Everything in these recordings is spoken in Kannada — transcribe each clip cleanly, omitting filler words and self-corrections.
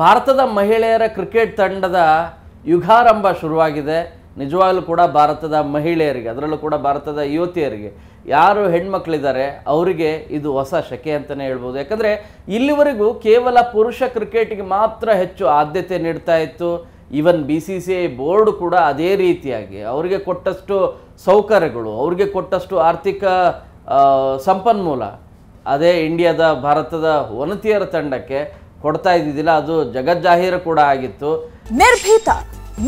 ಭಾರತದ ಮಹಿಳೆಯರ ಕ್ರಿಕೆಟ್ ತಂಡದ ಯುಗಾರಂಭ ಶುರುವಾಗಿದೆ. ನಿಜವಾಗ್ಲೂ ಕೂಡ ಭಾರತದ ಮಹಿಳೆಯರಿಗೆ, ಅದರಲ್ಲೂ ಕೂಡ ಭಾರತದ ಯುವತಿಯರಿಗೆ, ಯಾರು ಹೆಣ್ಮಕ್ಳಿದ್ದಾರೆ ಅವರಿಗೆ ಇದು ಹೊಸ ಶಕೆ ಅಂತಲೇ ಹೇಳ್ಬೋದು. ಯಾಕಂದರೆ ಇಲ್ಲಿವರೆಗೂ ಕೇವಲ ಪುರುಷ ಕ್ರಿಕೆಟ್ಗೆ ಮಾತ್ರ ಹೆಚ್ಚು ಆದ್ಯತೆ ನೀಡ್ತಾ ಇತ್ತು. ಈವನ್ BCCI ಬೋರ್ಡ್ ಕೂಡ ಅದೇ ರೀತಿಯಾಗಿ ಅವರಿಗೆ ಕೊಟ್ಟಷ್ಟು ಸೌಕರ್ಯಗಳು, ಅವರಿಗೆ ಕೊಟ್ಟಷ್ಟು ಆರ್ಥಿಕ ಸಂಪನ್ಮೂಲ ಅದೇ ಭಾರತದ ವನಿತೆಯರ ತಂಡಕ್ಕೆ ಕೊಡ್ತಾ ಇದ್ದಿದ್ದಿಲ್ಲ. ಅದು ಜಗಜ್ಜಾಹೀರ ಕೂಡ ಆಗಿತ್ತು. ನಿರ್ಭೀತ,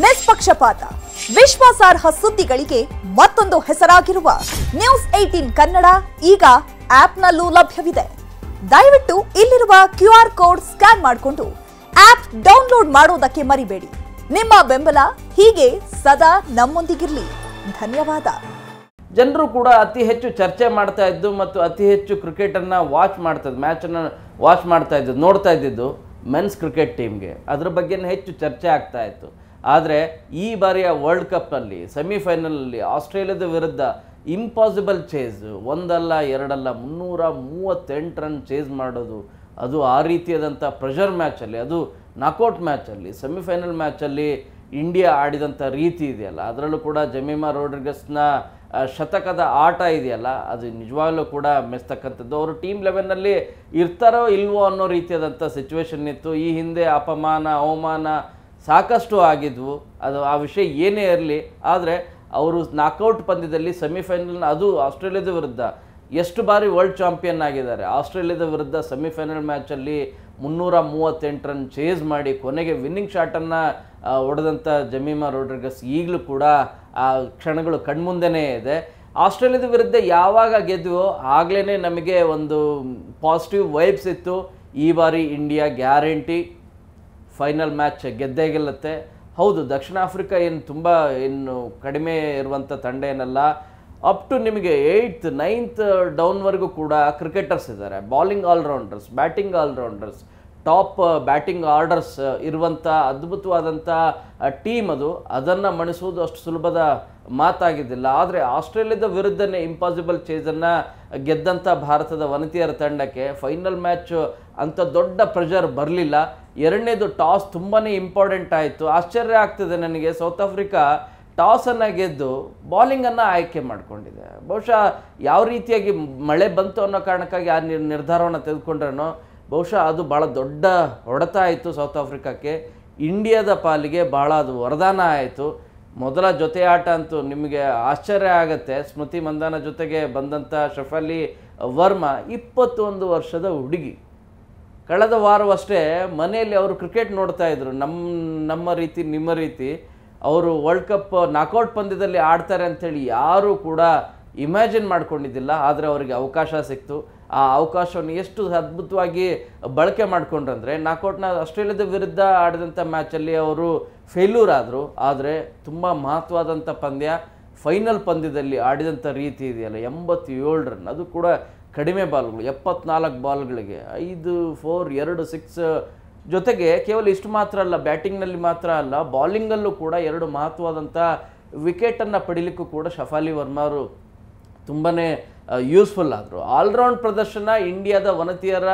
ನಿಷ್ಪಕ್ಷಪಾತ, ವಿಶ್ವಾಸಾರ್ಹ ಸುದ್ದಿಗಳಿಗೆ ಮತ್ತೊಂದು ಹೆಸರಾಗಿರುವ News18 ಕನ್ನಡ ಈಗ ಆಪ್ನಲ್ಲೂ ಲಭ್ಯವಿದೆ. ದಯವಿಟ್ಟು ಇಲ್ಲಿರುವ QR ಕೋಡ್ ಸ್ಕ್ಯಾನ್ ಮಾಡಿಕೊಂಡು ಆಪ್ ಡೌನ್ಲೋಡ್ ಮಾಡೋದಕ್ಕೆ ಮರಿಬೇಡಿ. ನಿಮ್ಮ ಬೆಂಬಲ ಹೀಗೆ ಸದಾ ನಮ್ಮೊಂದಿಗಿರಲಿ. ಧನ್ಯವಾದ. ಜನರು ಕೂಡ ಅತಿ ಹೆಚ್ಚು ಚರ್ಚೆ ಮಾಡ್ತಾ ಇದ್ದು ಮತ್ತು ಅತಿ ಹೆಚ್ಚು ಕ್ರಿಕೆಟನ್ನು ಮ್ಯಾಚನ್ನು ವಾಚ್ ಮಾಡ್ತಾ ಇದ್ದು, ನೋಡ್ತಾ ಇದ್ದಿದ್ದು ಮೆನ್ಸ್ ಕ್ರಿಕೆಟ್ ಟೀಮ್ಗೆ. ಅದ್ರ ಬಗ್ಗೆ ಹೆಚ್ಚು ಚರ್ಚೆ ಆಗ್ತಾ ಇತ್ತು. ಆದರೆ ಈ ಬಾರಿಯ ವರ್ಲ್ಡ್ ಕಪ್ಪಲ್ಲಿ ಸೆಮಿಫೈನಲಲ್ಲಿ ಆಸ್ಟ್ರೇಲಿಯಾದ ವಿರುದ್ಧ ಇಂಪಾಸಿಬಲ್ ಚೇಸ್, ಒಂದಲ್ಲ ಎರಡಲ್ಲ 338 ರನ್ ಚೇಸ್ ಮಾಡೋದು, ಅದು ಆ ರೀತಿಯಾದಂಥ ಪ್ರೆಷರ್ ಮ್ಯಾಚಲ್ಲಿ, ಅದು ನಾಕೌಟ್ ಮ್ಯಾಚಲ್ಲಿ, ಸೆಮಿಫೈನಲ್ ಮ್ಯಾಚಲ್ಲಿ ಇಂಡಿಯಾ ಆಡಿದಂಥ ರೀತಿ ಇದೆಯಲ್ಲ, ಅದರಲ್ಲೂ ಕೂಡ ಜಮೀಮಾ ರೋಡ್ರಿಗಸ್ನ ಶತಕದ ಆಟ ಇದೆಯಲ್ಲ, ಅದು ನಿಜವಾಗ್ಲೂ ಕೂಡ ಮೆಚ್ಚತಕ್ಕಂಥದ್ದು. ಅವರು ಟೀಮ್ 11ನಲ್ಲಿ ಇರ್ತಾರೋ ಇಲ್ವೋ ಅನ್ನೋ ರೀತಿಯಾದಂಥ ಸಿಚುವೇಶನ್ ಇತ್ತು. ಈ ಹಿಂದೆ ಅಪಮಾನ ಅವಮಾನ ಸಾಕಷ್ಟು ಆಗಿದ್ವು. ಅದು ಆ ವಿಷಯ ಏನೇ ಇರಲಿ, ಆದರೆ ಅವರು ನಾಕೌಟ್ ಪಂದ್ಯದಲ್ಲಿ ಸೆಮಿಫೈನಲ್, ಅದು ಆಸ್ಟ್ರೇಲಿಯಾದ ವಿರುದ್ಧ ಎಷ್ಟು ಬಾರಿ ವರ್ಲ್ಡ್ ಚಾಂಪಿಯನ್ ಆಗಿದ್ದಾರೆ, ಆಸ್ಟ್ರೇಲಿಯಾದ ವಿರುದ್ಧ ಸೆಮಿಫೈನಲ್ ಮ್ಯಾಚಲ್ಲಿ 338 ರನ್ ಚೇಸ್ ಮಾಡಿ ಕೊನೆಗೆ ವಿನ್ನಿಂಗ್ ಶಾಟನ್ನು ಹೊಡೆದಂಥ ಜಮೀಮಾ ರೋಡ್ರಿಗಸ್ ಈಗಲೂ ಕೂಡ ಆ ಕ್ಷಣಗಳು ಕಣ್ಮುಂದೆನೇ ಇದೆ. ಆಸ್ಟ್ರೇಲಿಯಾದ ವಿರುದ್ಧ ಯಾವಾಗ ಗೆದ್ವೋ ಆಗಲೇ ನಮಗೆ ಒಂದು ಪಾಸಿಟಿವ್ ವೈಬ್ಸ್ ಇತ್ತು. ಈ ಬಾರಿ ಇಂಡಿಯಾ ಗ್ಯಾರಂಟಿ ಫೈನಲ್ ಮ್ಯಾಚ್ ಗೆದ್ದೇ ಗೆಲ್ಲುತ್ತೆ. ಹೌದು, ದಕ್ಷಿಣ ಆಫ್ರಿಕಾ ಏನು ಕಡಿಮೆ ಇರುವಂಥ ತಂಡ ಏನಲ್ಲ. ಅಪ್ ಟು ನಿಮಗೆ 8th 9th ಡೌನ್ವರೆಗೂ ಕೂಡ ಕ್ರಿಕೆಟರ್ಸ್ ಇದ್ದಾರೆ. Bowling all-rounders, batting all-rounders, top batting orders ಇರುವಂಥ ಅದ್ಭುತವಾದಂಥ ಟೀಮ್ ಅದು. ಅದನ್ನು ಮಣಿಸುವುದು ಅಷ್ಟು ಸುಲಭದ ಮಾತಾಗಿದ್ದಿಲ್ಲ. ಆದರೆ ಆಸ್ಟ್ರೇಲಿಯಾದ ವಿರುದ್ಧನೇ ಇಂಪಾಸಿಬಲ್ ಚೇಸನ್ನು ಗೆದ್ದಂಥ ಭಾರತದ ವನಿತೆಯರ ತಂಡಕ್ಕೆ ಫೈನಲ್ ಮ್ಯಾಚ್ ಅಂಥ ದೊಡ್ಡ ಪ್ರೆಷರ್ ಬರಲಿಲ್ಲ. ಎರಡನೇದು ಟಾಸ್ ತುಂಬಾ ಇಂಪಾರ್ಟೆಂಟ್ ಆಯಿತು. ಆಶ್ಚರ್ಯ ಆಗ್ತದೆ ನನಗೆ, ಸೌತ್ ಆಫ್ರಿಕಾ ಟಾಸನ್ನು ಗೆದ್ದು ಬಾಲಿಂಗನ್ನು ಆಯ್ಕೆ ಮಾಡಿಕೊಂಡಿದೆ. ಬಹುಶಃ ಯಾವ ರೀತಿಯಾಗಿ ಮಳೆ ಬಂತು ಅನ್ನೋ ಕಾರಣಕ್ಕಾಗಿ ಆ ನಿರ್ಧಾರವನ್ನು ತೆಗೆದುಕೊಂಡ್ರೇನೋ, ಬಹುಶಃ ಅದು ಭಾಳ ದೊಡ್ಡ ಹೊಡೆತ ಆಯಿತು ಸೌತ್ ಆಫ್ರಿಕಾಕ್ಕೆ. ಇಂಡಿಯಾದ ಪಾಲಿಗೆ ಭಾಳ ಅದು ವರದಾನ ಆಯಿತು. ಮೊದಲ ಜೊತೆ ಆಟ ಅಂತೂ ನಿಮಗೆ ಆಶ್ಚರ್ಯ ಆಗುತ್ತೆ. ಸ್ಮೃತಿ ಮಂದಾನ ಜೊತೆಗೆ ಬಂದಂಥ ಶಫಾಲಿ ವರ್ಮಾ 21 ವರ್ಷದ ಹುಡುಗಿ. ಕಳೆದ ವಾರವಷ್ಟೇ ಮನೆಯಲ್ಲಿ ಅವರು ಕ್ರಿಕೆಟ್ ನೋಡ್ತಾ ಇದ್ರು. ನಮ್ಮ ರೀತಿ ನಿಮ್ಮ ರೀತಿ ಅವರು ವರ್ಲ್ಡ್ ಕಪ್ ನಾಕೌಟ್ ಪಂದ್ಯದಲ್ಲಿ ಆಡ್ತಾರೆ ಅಂಥೇಳಿ ಯಾರೂ ಕೂಡ ಇಮ್ಯಾಜಿನ್ ಮಾಡ್ಕೊಂಡಿದ್ದಿಲ್ಲ. ಆದರೆ ಅವರಿಗೆ ಅವಕಾಶ ಸಿಕ್ತು. ಆ ಅವಕಾಶವನ್ನು ಎಷ್ಟು ಅದ್ಭುತವಾಗಿ ಬಳಕೆ ಮಾಡಿಕೊಂಡ್ರಂದರೆ, ನಾಕೌಟ್ನ ಆಸ್ಟ್ರೇಲಿಯಾದ ವಿರುದ್ಧ ಆಡಿದಂಥ ಮ್ಯಾಚಲ್ಲಿ ಅವರು ಫೇಲ್ಯೂರ್ ಆದರು. ಆದರೆ ತುಂಬ ಮಹತ್ವವಾದಂಥ ಪಂದ್ಯ, ಫೈನಲ್ ಪಂದ್ಯದಲ್ಲಿ ಆಡಿದಂಥ ರೀತಿ ಇದೆಯಲ್ಲ, 87 ರನ್, ಅದು ಕೂಡ ಕಡಿಮೆ ಬಾಲ್ಗಳು, 74 ಬಾಲ್ಗಳಿಗೆ 5 4 2 6 ಜೊತೆಗೆ ಕೇವಲ ಇಷ್ಟು ಮಾತ್ರ ಅಲ್ಲ, ಬ್ಯಾಟಿಂಗ್ನಲ್ಲಿ ಮಾತ್ರ ಅಲ್ಲ, ಬಾಲಿಂಗಲ್ಲೂ ಕೂಡ 2 ಮಹತ್ವವಾದಂಥ ವಿಕೆಟನ್ನು ಪಡಿಲಿಕ್ಕೂ ಕೂಡ ಶಫಾಲಿ ವರ್ಮಾ ಅವರು ತುಂಬಾ ಯೂಸ್ಫುಲ್ ಆದರು. ಆಲ್ರೌಂಡ್ ಪ್ರದರ್ಶನ ಇಂಡಿಯಾದ ವನಿತೆಯರ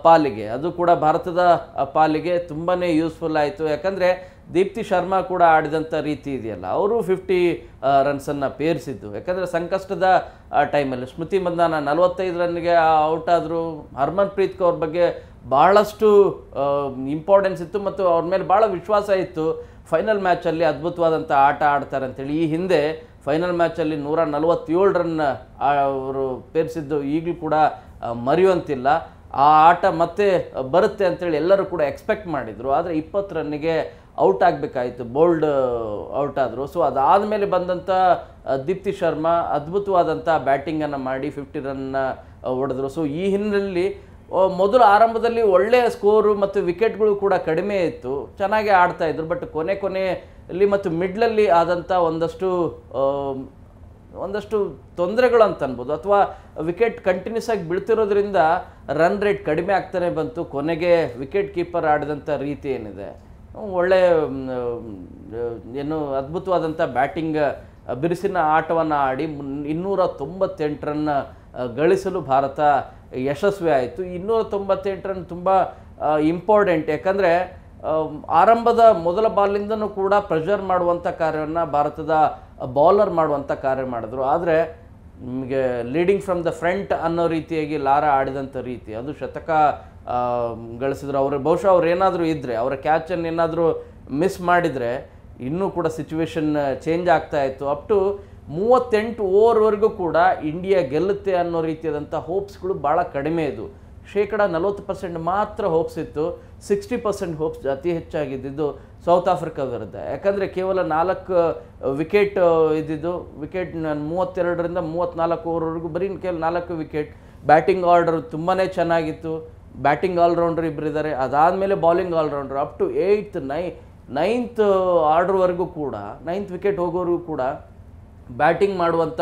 ಪಾಲಿಗೆ, ಅದು ಕೂಡ ಭಾರತದ ಪಾಲಿಗೆ ತುಂಬಾ ಯೂಸ್ಫುಲ್ ಆಯಿತು. ಯಾಕಂದರೆ ದೀಪ್ತಿ ಶರ್ಮಾ ಕೂಡ ಆಡಿದಂಥ ರೀತಿ ಇದೆಯಲ್ಲ, ಅವರು 50 ರನ್ಸನ್ನು ಪೇರಿಸಿದ್ದು. ಯಾಕಂದರೆ ಸಂಕಷ್ಟದ ಟೈಮಲ್ಲಿ ಸ್ಮೃತಿ ಮಂದಾನ 45 ರನ್ಗೆ ಔಟ್ ಆದರು. ಹರ್ಮನ್ ಪ್ರೀತ್ ಕೌರ್ ಬಗ್ಗೆ ಭಾಳಷ್ಟು ಇಂಪಾರ್ಟೆನ್ಸ್ ಇತ್ತು ಮತ್ತು ಅವ್ರ ಮೇಲೆ ಭಾಳ ವಿಶ್ವಾಸ ಇತ್ತು. ಫೈನಲ್ ಮ್ಯಾಚಲ್ಲಿ ಅದ್ಭುತವಾದಂಥ ಆಟ ಆಡ್ತಾರೆ ಅಂತೇಳಿ. ಈ ಹಿಂದೆ ಫೈನಲ್ ಮ್ಯಾಚಲ್ಲಿ 147 ರನ್ ಅವರು ಪೇರಿಸಿದ್ದು ಈಗಲೂ ಕೂಡ ಮರೆಯುವಂತಿಲ್ಲ. ಆ ಆಟ ಮತ್ತೆ ಬರುತ್ತೆ ಅಂತೇಳಿ ಎಲ್ಲರೂ ಕೂಡ ಎಕ್ಸ್ಪೆಕ್ಟ್ ಮಾಡಿದರು. ಆದರೆ 20 ರನ್ನಿಗೆ ಔಟ್ ಆಗಬೇಕಾಯಿತು, ಬೋಲ್ಡ್ ಔಟ್ ಆದರು. ಸೊ ಅದಾದಮೇಲೆ ಬಂದಂಥ ದೀಪ್ತಿ ಶರ್ಮಾ ಅದ್ಭುತವಾದಂಥ ಬ್ಯಾಟಿಂಗನ್ನು ಮಾಡಿ 50 ರನ್ನ ಹೊಡೆದ್ರು. ಸೊ ಈ ಹಿನ್ನೆಲೆಯಲ್ಲಿ ಮೊದಲು ಆರಂಭದಲ್ಲಿ ಒಳ್ಳೆಯ ಸ್ಕೋರು ಮತ್ತು ವಿಕೆಟ್ಗಳು ಕೂಡ ಕಡಿಮೆ ಇತ್ತು, ಚೆನ್ನಾಗಿ ಆಡ್ತಾಯಿದ್ರು. ಬಟ್ ಕೊನೆಯಲ್ಲಿ ಮತ್ತು ಮಿಡ್ಲಲ್ಲಿ ಆದಂಥ ಒಂದಷ್ಟು ತೊಂದರೆಗಳು ಅಂತ ಅನ್ಬೋದು, ಅಥವಾ ವಿಕೆಟ್ ಕಂಟಿನ್ಯೂಸ್ ಆಗಿ ಬೀಳ್ತಿರೋದ್ರಿಂದ ರನ್ ರೇಟ್ ಕಡಿಮೆ ಆಗ್ತಾನೆ ಬಂತು. ಕೊನೆಗೆ ವಿಕೆಟ್ ಕೀಪರ್ ಆಡಿದಂಥ ರೀತಿ ಏನಿದೆ, ಒಳ್ಳೆಯ ಅದ್ಭುತವಾದಂಥ ಬ್ಯಾಟಿಂಗ್ ಬಿರುಸಿನ ಆಟವನ್ನು ಆಡಿ 298 ರನ್ ಗಳಿಸಲು ಭಾರತ ಯಶಸ್ವಿ ಆಯಿತು. 298 ರನ್ ತುಂಬ ಇಂಪಾರ್ಟೆಂಟ್. ಯಾಕಂದರೆ ಆರಂಭದ ಮೊದಲ ಬಾಲಿಂದನೂ ಕೂಡ ಪ್ರೆಷರ್ ಮಾಡುವಂಥ ಕಾರ್ಯವನ್ನು ಭಾರತದ ಬೌಲರ್ ಮಾಡುವಂಥ ಕಾರ್ಯ ಮಾಡಿದ್ರು. ಆದರೆ ನಿಮಗೆ ಲೀಡಿಂಗ್ ಫ್ರಮ್ ದ ಫ್ರಂಟ್ ಅನ್ನೋ ರೀತಿಯಾಗಿ ಲಾರಾ ಆಡಿದಂಥ ರೀತಿ ಅದು ಶತಕ ಗಳಿಸಿದ್ರು. ಬಹುಶಃ ಅವ್ರು ಏನಾದರೂ ಇದ್ದರೆ ಅವರ ಕ್ಯಾಚನ್ನು ಏನಾದರೂ ಮಿಸ್ ಮಾಡಿದರೆ ಇನ್ನೂ ಕೂಡ ಸಿಚುವೇಶನ್ ಚೇಂಜ್ ಆಗ್ತಾ ಇತ್ತು. ಅಪ್ ಟು 38 ಓವರ್ವರೆಗೂ ಕೂಡ ಇಂಡಿಯಾ ಗೆಲ್ಲುತ್ತೆ ಅನ್ನೋ ರೀತಿಯಾದಂಥ ಹೋಪ್ಸ್ಗಳು ಭಾಳ ಕಡಿಮೆ ಇದ್ದವು. 40% ಮಾತ್ರ ಹೋಪ್ಸ್ ಇತ್ತು. 60% ಹೋಪ್ಸ್ ಅತಿ ಹೆಚ್ಚಾಗಿದ್ದು ಸೌತ್ ಆಫ್ರಿಕಾ ವಿರುದ್ಧ. ಯಾಕಂದರೆ ಕೇವಲ 4 ವಿಕೆಟ್ ಇದ್ದಿದ್ದು. ವಿಕೆಟ್ 32ರಿಂದ 34 ಓವರ್ವರೆಗೂ ಬರೀ ಕೇವಲ 4 ವಿಕೆಟ್. ಬ್ಯಾಟಿಂಗ್ ಆರ್ಡರ್ ತುಂಬಾ ಚೆನ್ನಾಗಿತ್ತು. ಬ್ಯಾಟಿಂಗ್ ಆಲ್ರೌಂಡರ್ ಇಬ್ಬರಿದ್ದಾರೆ, ಅದಾದಮೇಲೆ bowling all rounder. Up to 9th ಆರ್ಡರ್ವರೆಗೂ ಕೂಡ 9th ವಿಕೆಟ್ ಹೋಗೋವರೆಗೂ ಕೂಡ ಬ್ಯಾಟಿಂಗ್ ಮಾಡುವಂಥ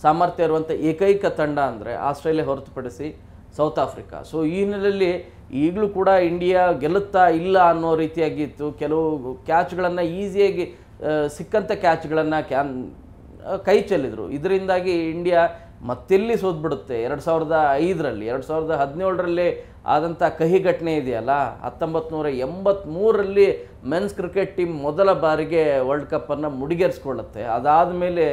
ಸಾಮರ್ಥ್ಯ ಇರುವಂಥ ಏಕೈಕ ತಂಡ ಅಂದರೆ ಆಸ್ಟ್ರೇಲಿಯಾ ಹೊರತುಪಡಿಸಿ ಸೌತ್ ಆಫ್ರಿಕಾ. ಸೊ ಈ ಹಿನ್ನೆಲೆಯಲ್ಲಿ ಈಗಲೂ ಕೂಡ ಇಂಡಿಯಾ ಗೆಲ್ಲುತ್ತಾ ಇಲ್ಲ ಅನ್ನೋ ರೀತಿಯಾಗಿತ್ತು. ಕೆಲವು ಕ್ಯಾಚ್ಗಳನ್ನು ಈಸಿಯಾಗಿ ಸಿಕ್ಕಂಥ ಕ್ಯಾಚ್ಗಳನ್ನು ಕೈ ಚೆಲ್ಲಿದ್ರು. ಇದರಿಂದಾಗಿ ಇಂಡಿಯಾ ಮತ್ತೆಲ್ಲಿ ಸೋತ್ಬಿಡುತ್ತೆ. 2005ರಲ್ಲಿ 2017ರಲ್ಲಿ ಆದಂಥ ಕಹಿ ಘಟನೆ ಇದೆಯಲ್ಲ, 1983ರಲ್ಲಿ ಮೆನ್ಸ್ ಕ್ರಿಕೆಟ್ ಟೀಮ್ ಮೊದಲ ಬಾರಿಗೆ ವರ್ಲ್ಡ್ ಕಪ್ಪನ್ನು ಮುಡಿಗೇರಿಸ್ಕೊಳ್ಳುತ್ತೆ. ಅದಾದಮೇಲೆ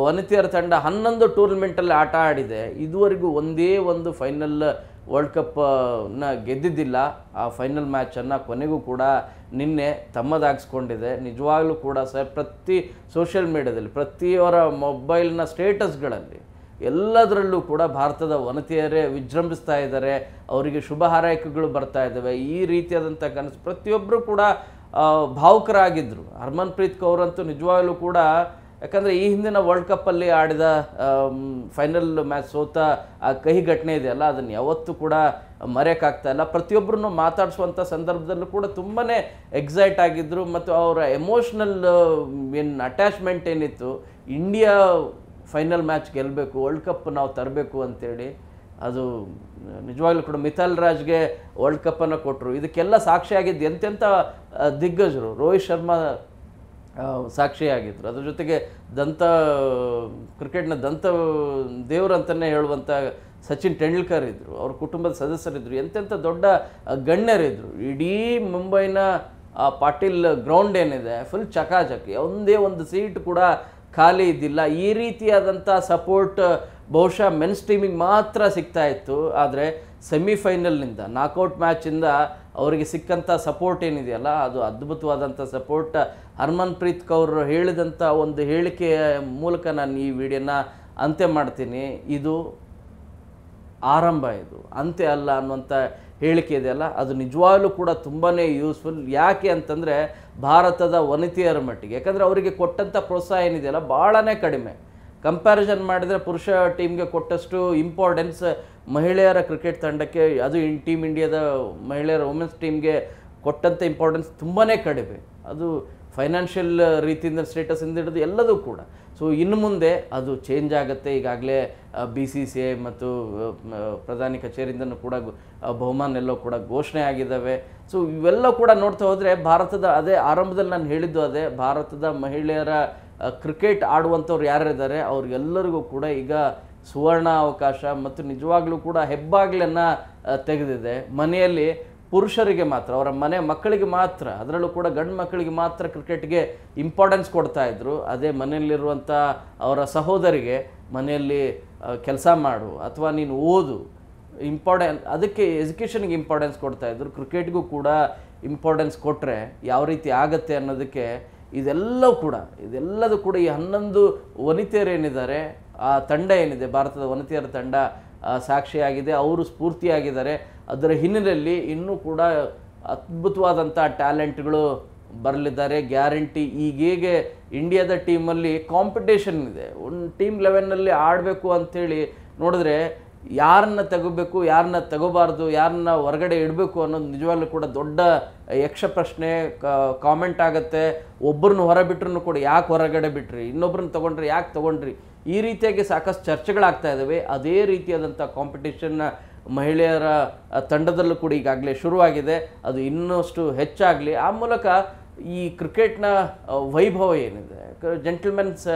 ವನಿತೆಯರ ತಂಡ 11 ಟೂರ್ನಮೆಂಟಲ್ಲಿ ಆಟ ಆಡಿದೆ. ಇದುವರೆಗೂ ಒಂದೇ ಒಂದು ಫೈನಲ್ ವರ್ಲ್ಡ್ ಕಪ್ಪನ್ನ ಗೆದ್ದಿದ್ದಿಲ್ಲ. ಆ ಫೈನಲ್ ಮ್ಯಾಚನ್ನು ಕೊನೆಗೂ ಕೂಡ ನಿನ್ನೆ ತಮ್ಮದಾಗಿಸ್ಕೊಂಡಿದೆ. ನಿಜವಾಗ್ಲೂ ಕೂಡ ಪ್ರತಿ ಸೋಷಿಯಲ್ ಮೀಡಿಯಾದಲ್ಲಿ, ಪ್ರತಿಯವರ ಮೊಬೈಲ್ನ ಸ್ಟೇಟಸ್ಗಳಲ್ಲಿ ಎಲ್ಲದರಲ್ಲೂ ಕೂಡ ಭಾರತದ ವನಿತೆಯರೇ ವಿಜೃಂಭಿಸ್ತಾ ಇದ್ದಾರೆ. ಅವರಿಗೆ ಶುಭ ಹಾರೈಕೆಗಳು ಬರ್ತಾ ಇದ್ದಾವೆ. ಈ ರೀತಿಯಾದಂಥ ಕನಸು ಪ್ರತಿಯೊಬ್ಬರು ಕೂಡ ಭಾವುಕರಾಗಿದ್ದರು. ಹರ್ಮನ್ಪ್ರೀತ್ ಕೌರ್ ಅಂತೂ ನಿಜವಾಗ್ಲೂ ಕೂಡ, ಯಾಕಂದರೆ ಈ ಹಿಂದಿನ ವರ್ಲ್ಡ್ ಕಪ್ಪಲ್ಲಿ ಆಡಿದ ಫೈನಲ್ ಮ್ಯಾಚ್ ಸೋತ ಆ ಕಹಿ ಘಟನೆ ಇದೆಯಲ್ಲ, ಅದನ್ನು ಯಾವತ್ತೂ ಕೂಡ ಮರೆಯೋಕ್ಕಾಗ್ತಾ ಇಲ್ಲ. ಪ್ರತಿಯೊಬ್ಬರನ್ನು ಮಾತಾಡಿಸುವಂಥ ಸಂದರ್ಭದಲ್ಲೂ ಕೂಡ ತುಂಬಾ ಎಕ್ಸೈಟ್ ಆಗಿದ್ದರು. ಮತ್ತು ಅವರ ಎಮೋಷ್ನಲ್ ಅಟ್ಯಾಚ್ಮೆಂಟ್ ಏನಿತ್ತು, ಇಂಡಿಯಾ ಫೈನಲ್ ಮ್ಯಾಚ್ ಗೆಲ್ಲಬೇಕು, ವರ್ಲ್ಡ್ ಕಪ್ ನಾವು ತರಬೇಕು ಅಂತೇಳಿ, ಅದು ನಿಜವಾಗ್ಲೂ ಕೂಡ ಮಿಥಾಲ್ ರಾಜ್ಗೆ ವರ್ಲ್ಡ್ ಕಪ್ಪನ್ನು ಕೊಟ್ಟರು. ಇದಕ್ಕೆಲ್ಲ ಸಾಕ್ಷಿಯಾಗಿದ್ದು ಎಂತೆಂಥ ದಿಗ್ಗಜರು. ರೋಹಿತ್ ಶರ್ಮಾ ಸಾಕ್ಷಿಯಾಗಿದ್ದರು. ಅದ್ರ ಜೊತೆಗೆ ಕ್ರಿಕೆಟ್ನ ದಂತ ದೇವರಂತಲೇ ಹೇಳುವಂಥ ಸಚಿನ್ ತೆಂಡೂಲ್ಕರ್ ಇದ್ದರು. ಅವ್ರ ಕುಟುಂಬದ ಸದಸ್ಯರಿದ್ದರು. ಎಂತೆಂಥ ದೊಡ್ಡ ಗಣ್ಯರಿದ್ದರು. ಇಡೀ ಮುಂಬೈನ ಪಾಟೀಲ್ ಗ್ರೌಂಡ್ ಏನಿದೆ ಫುಲ್ ಚಕಾಚಕಿ, ಒಂದೇ ಒಂದು ಸೀಟ್ ಕೂಡ ಖಾಲಿ ಇದ್ದಿಲ್ಲ. ಈ ರೀತಿಯಾದಂಥ ಸಪೋರ್ಟ್ ಬಹುಶಃ ಮೆನ್ಸ್ ಟೀಮಿಗೆ ಮಾತ್ರ ಸಿಗ್ತಾ ಇತ್ತು. ಆದರೆ ಸೆಮಿಫೈನಲ್ನಿಂದ ನಾಕೌಟ್ ಮ್ಯಾಚಿಂದ ಅವರಿಗೆ ಸಿಕ್ಕಂಥ ಸಪೋರ್ಟ್ ಏನಿದೆಯಲ್ಲ, ಅದು ಅದ್ಭುತವಾದಂಥ ಸಪೋರ್ಟ್. ಹರ್ಮನ್ಪ್ರೀತ್ ಕೌರ್ ಹೇಳಿದಂಥ ಒಂದು ಹೇಳಿಕೆಯ ಮೂಲಕ ನಾನು ಈ ವಿಡಿಯೋನ ಅಂತ್ಯ ಮಾಡ್ತೀನಿ. ಇದು ಆರಂಭ, ಇದು ಅಂತ್ಯ ಅಲ್ಲ ಅನ್ನುವಂಥ ಹೇಳಿಕೆ ಇದೆಯಲ್ಲ, ಅದು ನಿಜವಾಗ್ಲೂ ಕೂಡ ತುಂಬಾ ಯೂಸ್ಫುಲ್. ಯಾಕೆ ಅಂತಂದರೆ ಭಾರತದ ವನಿತೆಯರ ಮಟ್ಟಿಗೆ, ಯಾಕಂದರೆ ಅವರಿಗೆ ಕೊಟ್ಟಂಥ ಪ್ರೋತ್ಸಾಹ ಏನಿದೆಯಲ್ಲ ಭಾಳನೇ ಕಡಿಮೆ. ಕಂಪ್ಯಾರಿಸನ್ ಮಾಡಿದರೆ ಪುರುಷ ಟೀಮ್ಗೆ ಕೊಟ್ಟಷ್ಟು ಇಂಪಾರ್ಟೆನ್ಸ್ ಮಹಿಳೆಯರ ಕ್ರಿಕೆಟ್ ತಂಡಕ್ಕೆ, ಅದು ಟೀಮ್ ಇಂಡಿಯಾದ ಮಹಿಳೆಯರ ವುಮೆನ್ಸ್ ಟೀಮ್ಗೆ ಕೊಟ್ಟಂಥ ಇಂಪಾರ್ಟೆನ್ಸ್ ತುಂಬಾ ಕಡಿಮೆ. ಅದು ಫೈನಾನ್ಷಿಯಲ್ ರೀತಿಯಿಂದ ಸ್ಟೇಟಸಿಂದ ಹಿಡಿದು ಎಲ್ಲದೂ ಕೂಡ. ಸೊ ಇನ್ನು ಮುಂದೆ ಅದು ಚೇಂಜ್ ಆಗುತ್ತೆ. ಈಗಾಗಲೇ BCCI ಮತ್ತು ಪ್ರಧಾನಿ ಕಚೇರಿಯಿಂದನೂ ಕೂಡ ಬಹುಮಾನ ಎಲ್ಲೋ ಕೂಡ ಘೋಷಣೆ ಆಗಿದ್ದಾವೆ. ಸೊ ಇವೆಲ್ಲ ಕೂಡ ನೋಡ್ತಾ ಹೋದರೆ ಭಾರತದ, ಅದೇ ಆರಂಭದಲ್ಲಿ ನಾನು ಹೇಳಿದ್ದು ಅದೇ, ಭಾರತದ ಮಹಿಳೆಯರ ಕ್ರಿಕೆಟ್ ಆಡುವಂಥವ್ರು ಯಾರಿದ್ದಾರೆ ಅವ್ರಿಗೆಲ್ಲರಿಗೂ ಕೂಡ ಈಗ ಸುವರ್ಣ ಅವಕಾಶ ಮತ್ತು ನಿಜವಾಗ್ಲೂ ಕೂಡ ಹೆಬ್ಬಾಗ್ಲನ್ನು ತೆಗೆದಿದೆ. ಮನೆಯಲ್ಲಿ ಪುರುಷರಿಗೆ ಮಾತ್ರ, ಅವರ ಮನೆ ಮಕ್ಕಳಿಗೆ ಮಾತ್ರ, ಅದರಲ್ಲೂ ಕೂಡ ಗಂಡು ಮಕ್ಕಳಿಗೆ ಮಾತ್ರ ಕ್ರಿಕೆಟ್ಗೆ ಇಂಪಾರ್ಟೆನ್ಸ್ ಕೊಡ್ತಾ ಇದ್ರು. ಅದೇ ಮನೆಯಲ್ಲಿರುವಂಥ ಅವರ ಸಹೋದರಿಗೆ ಮನೆಯಲ್ಲಿ ಕೆಲಸ ಮಾಡು ಅಥವಾ ನೀನು ಓದು, ಅದಕ್ಕೆ ಎಜುಕೇಷನ್ಗೆ ಇಂಪಾರ್ಟೆನ್ಸ್ ಕೊಡ್ತಾಯಿದ್ರು. ಕ್ರಿಕೆಟ್ಗೂ ಕೂಡ ಇಂಪಾರ್ಟೆನ್ಸ್ ಕೊಟ್ಟರೆ ಯಾವ ರೀತಿ ಆಗತ್ತೆ ಅನ್ನೋದಕ್ಕೆ ಇದೆಲ್ಲದೂ ಕೂಡ ಈ 11 ವನಿತೆಯರೇನಿದ್ದಾರೆ, ಆ ತಂಡ ಏನಿದೆ, ಭಾರತದ ವನಿತೆಯರ ತಂಡ ಸಾಕ್ಷಿಯಾಗಿದೆ. ಅವರು ಸ್ಫೂರ್ತಿಯಾಗಿದ್ದಾರೆ. ಅದರ ಹಿನ್ನೆಲೆಯಲ್ಲಿ ಇನ್ನೂ ಕೂಡ ಅದ್ಭುತವಾದಂಥ ಟ್ಯಾಲೆಂಟ್ಗಳು ಬರಲಿದ್ದಾರೆ ಗ್ಯಾರಂಟಿ. ಈಗ ಹೇಗೆ ಇಂಡಿಯಾದ ಟೀಮಲ್ಲಿ ಕಾಂಪಿಟೇಷನ್ ಇದೆ, ಒಂದು ಟೀಮ್ 11ನಲ್ಲಿ ಆಡಬೇಕು ಅಂಥೇಳಿ ನೋಡಿದ್ರೆ ಯಾರನ್ನ ತಗೋಬೇಕು, ಯಾರನ್ನ ತಗೋಬಾರ್ದು, ಯಾರನ್ನ ಹೊರಗಡೆ ಇಡಬೇಕು ಅನ್ನೋದು ನಿಜವಾಗ್ಲೂ ಕೂಡ ದೊಡ್ಡ ಯಕ್ಷ ಪ್ರಶ್ನೆ. ಕಾಮೆಂಟ್ ಆಗುತ್ತೆ, ಒಬ್ಬರನ್ನ ಹೊರಬಿಟ್ರೂ ಕೂಡ ಯಾಕೆ ಹೊರಗಡೆ ಬಿಟ್ರಿ, ಇನ್ನೊಬ್ಬರನ್ನ ತೊಗೊಂಡ್ರಿ ಯಾಕೆ ತೊಗೊಂಡ್ರಿ, ಈ ರೀತಿಯಾಗಿ ಸಾಕಷ್ಟು ಚರ್ಚೆಗಳಾಗ್ತಾ ಇದ್ದಾವೆ. ಅದೇ ರೀತಿಯಾದಂಥ ಕಾಂಪಿಟೇಷನ್ ಮಹಿಳೆಯರ ತಂಡದಲ್ಲೂ ಕೂಡ ಈಗಾಗಲೇ ಶುರುವಾಗಿದೆ. ಅದು ಇನ್ನಷ್ಟು ಹೆಚ್ಚಾಗಲಿ. ಆ ಮೂಲಕ ಈ ಕ್ರಿಕೆಟ್ನ ವೈಭವ ಏನಿದೆ, ಜೆಂಟಲ್ಮೆನ್ಸ್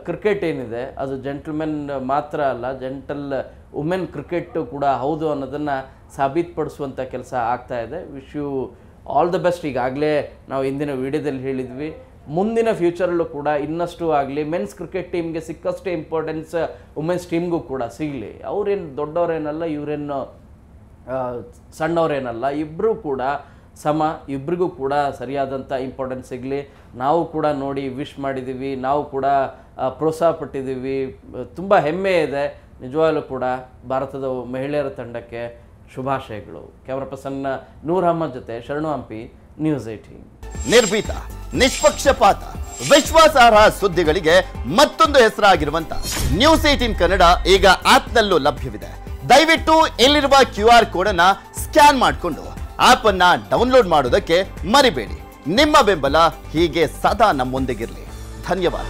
ಕ್ರಿಕೆಟ್ ಏನಿದೆ, ಅದು ಜೆಂಟಲ್ಮೆನ್ ಮಾತ್ರ ಅಲ್ಲ, ಜೆಂಟಲ್ ವುಮೆನ್ ಕ್ರಿಕೆಟ್ ಕೂಡ ಹೌದು ಅನ್ನೋದನ್ನು ಸಾಬೀತುಪಡಿಸುವಂಥ ಕೆಲಸ ಆಗ್ತಾ ಇದೆ. Wish you all the best. ಈಗಾಗಲೇ ನಾವು ಇಂದಿನ ವಿಡಿಯೋದಲ್ಲಿ ಹೇಳಿದ್ವಿ, ಮುಂದಿನ ಫ್ಯೂಚರಲ್ಲೂ ಕೂಡ ಇನ್ನಷ್ಟು ಆಗಲಿ, ಮೆನ್ಸ್ ಕ್ರಿಕೆಟ್ ಟೀಮ್ಗೆ ಸಿಕ್ಕಷ್ಟೇ ಇಂಪಾರ್ಟೆನ್ಸ್ ವುಮೆನ್ಸ್ ಟೀಮ್ಗೂ ಕೂಡ ಸಿಗಲಿ. ಅವರೇನು ದೊಡ್ಡವರೇನಲ್ಲ, ಇವರೇನು ಸಣ್ಣವರೇನಲ್ಲ, ಇಬ್ಬರೂ ಕೂಡ ಸಮ, ಇಬ್ಬರಿಗೂ ಕೂಡ ಸರಿಯಾದಂಥ ಇಂಪಾರ್ಟೆನ್ಸ್ ಸಿಗಲಿ. ನಾವು ಕೂಡ ನೋಡಿ ವಿಶ್ ಮಾಡಿದ್ದೀವಿ, ನಾವು ಕೂಡ ಪ್ರೋತ್ಸಾಹ ಪಟ್ಟಿದ್ದೀವಿ. ತುಂಬ ಹೆಮ್ಮೆ ಇದೆ ನಿಜವಾಗ್ಲೂ ಕೂಡ ಭಾರತದ ಮಹಿಳೆಯರ ತಂಡಕ್ಕೆ. ಶುಭಾಶಯಗಳು. ಕ್ಯಾಮರಾ ಪರ್ಸನ್ ನೂರ್ ಅಹಮದ್ ಜೊತೆ ಶರಣು ಹಂಪಿ, ನ್ಯೂಸ್ 18. ನಿರ್ಭೀತ, ನಿಷ್ಪಕ್ಷಪಾತ, ವಿಶ್ವಾಸಾರ್ಹ ಸುದ್ದಿಗಳಿಗೆ ಮತ್ತೊಂದು ಹೆಸರಾಗಿರುವಂತ ನ್ಯೂಸ್ 18 ಕನ್ನಡ ಈಗ ಆಪ್ನಲ್ಲೂ ಲಭ್ಯವಿದೆ. ದಯವಿಟ್ಟು ಇಲ್ಲಿರುವ QR ಕೋಡ್ ಅನ್ನ ಸ್ಕ್ಯಾನ್ ಮಾಡಿಕೊಂಡು ಆಪ್ ಅನ್ನ ಡೌನ್ಲೋಡ್ ಮಾಡೋದಕ್ಕೆ ಮರಿಬೇಡಿ. ನಿಮ್ಮ ಬೆಂಬಲ ಹೀಗೆ ಸದಾ ನಮ್ಮೊಂದಿಗಿರಲಿ. ಧನ್ಯವಾದ.